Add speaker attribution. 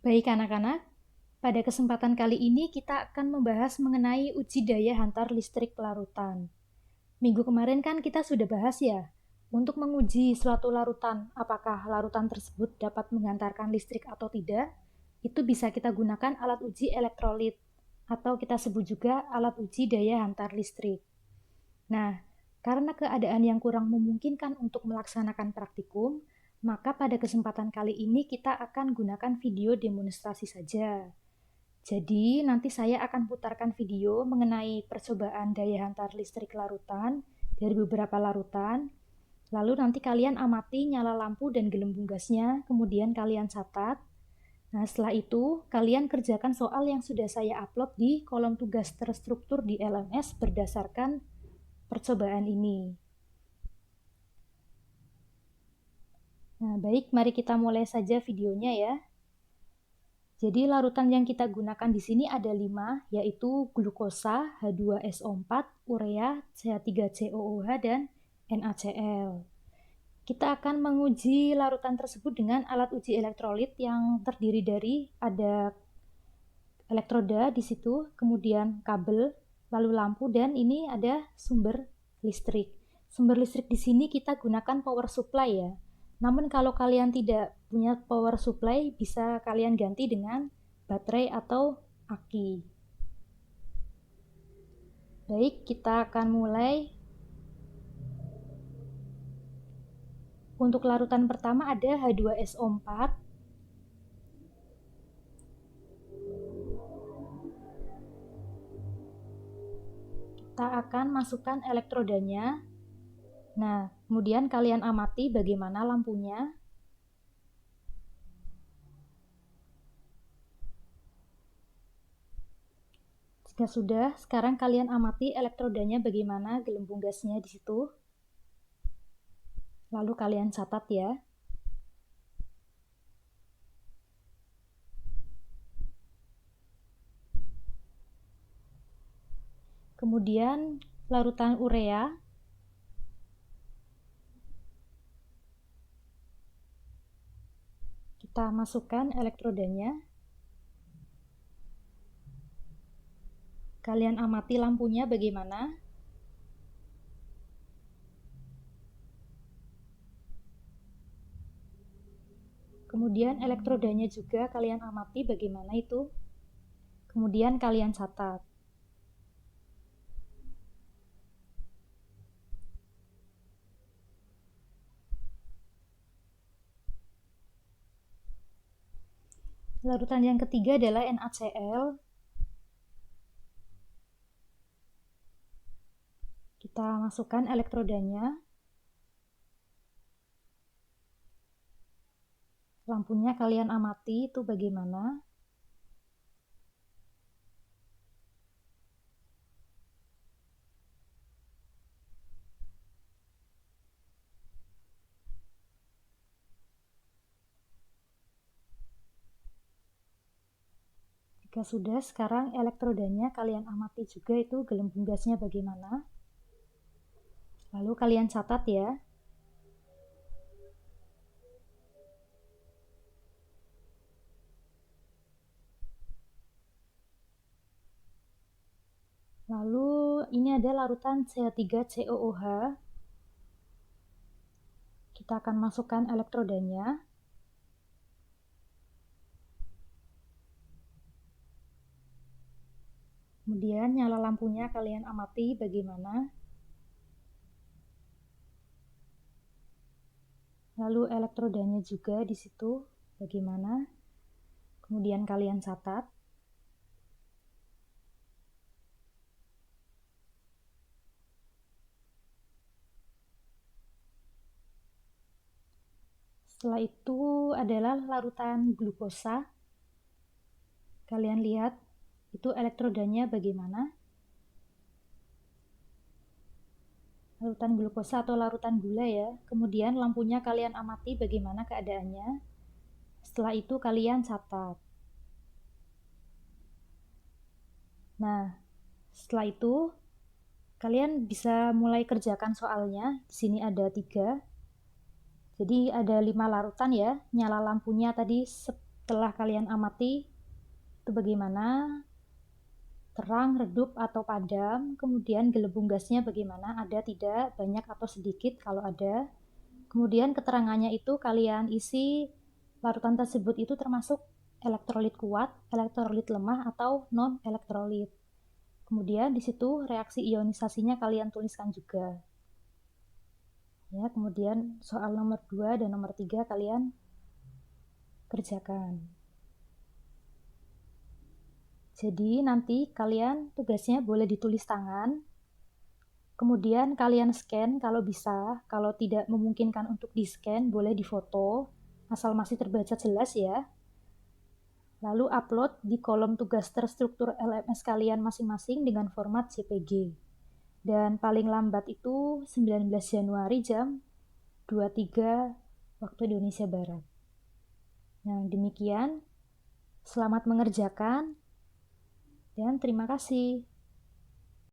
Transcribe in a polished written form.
Speaker 1: Baik anak-anak, pada kesempatan kali ini kita akan membahas mengenai uji daya hantar listrik larutan. Minggu kemarin kan kita sudah bahas ya, untuk menguji suatu larutan, apakah larutan tersebut dapat menghantarkan listrik atau tidak, itu bisa kita gunakan alat uji elektrolit, atau kita sebut juga alat uji daya hantar listrik. Nah, karena keadaan yang kurang memungkinkan untuk melaksanakan praktikum, maka pada kesempatan kali ini kita akan gunakan video demonstrasi saja. Jadi, nanti saya akan putarkan video mengenai percobaan daya hantar listrik larutan dari beberapa larutan. Lalu nanti kalian amati nyala lampu dan gelembung gasnya, kemudian kalian catat. Nah, setelah itu, kalian kerjakan soal yang sudah saya upload di kolom tugas terstruktur di LMS berdasarkan percobaan ini. Nah, baik, mari kita mulai saja videonya ya. Jadi larutan yang kita gunakan di sini ada 5, yaitu glukosa, H2SO4, urea, CH3COOH, dan NaCl. Kita akan menguji larutan tersebut dengan alat uji elektrolit yang terdiri dari ada elektroda di situ, kemudian kabel, lalu lampu, dan ini ada sumber listrik. Sumber listrik di sini kita gunakan power supply ya. Namun kalau kalian tidak punya power supply, bisa kalian ganti dengan baterai atau aki. Baik, kita akan mulai. Untuk larutan pertama ada H2SO4. Kita akan masukkan elektrodanya. Nah, kemudian kalian amati bagaimana lampunya. Jika sudah, sekarang kalian amati elektrodanya bagaimana gelembung gasnya di situ. Lalu kalian catat ya. Kemudian larutan urea. Kita masukkan elektrodanya. Kalian amati lampunya bagaimana. Kemudian elektrodanya juga kalian amati bagaimana itu. Kemudian kalian catat. Larutan yang ketiga adalah NaCl. Kita masukkan elektrodanya. Lampunya kalian amati itu bagaimana. Jika sudah, sekarang elektrodanya kalian amati juga itu gelembung gasnya bagaimana. Lalu kalian catat ya. Lalu ini ada larutan CH3COOH. Kita akan masukkan elektrodanya. Kemudian nyala lampunya kalian amati bagaimana. Lalu elektrodanya juga di situ bagaimana. Kemudian kalian catat. Setelah itu adalah larutan glukosa. Kalian lihat itu elektrodanya bagaimana. Larutan glukosa atau larutan gula ya. Kemudian lampunya kalian amati bagaimana keadaannya. Setelah itu kalian catat. Nah, setelah itu kalian bisa mulai kerjakan soalnya. Di sini ada 3. Jadi ada 5 larutan ya. Nyala lampunya tadi Setelah kalian amati itu bagaimana, terang, redup, atau padam, kemudian gelembung gasnya bagaimana, ada tidak, banyak atau sedikit kalau ada. Kemudian keterangannya itu kalian isi larutan tersebut itu termasuk elektrolit kuat, elektrolit lemah, atau non-elektrolit. Kemudian di situ reaksi ionisasinya kalian tuliskan juga. Ya, kemudian soal nomor 2 dan nomor 3 kalian kerjakan. Jadi nanti kalian tugasnya boleh ditulis tangan, kemudian kalian scan kalau bisa, kalau tidak memungkinkan untuk di-scan boleh difoto, asal masih terbaca jelas ya. Lalu upload di kolom tugas terstruktur LMS kalian masing-masing dengan format JPG. Dan paling lambat itu 19 Januari jam 23 waktu Indonesia Barat. Nah, demikian. Selamat mengerjakan dan terima kasih.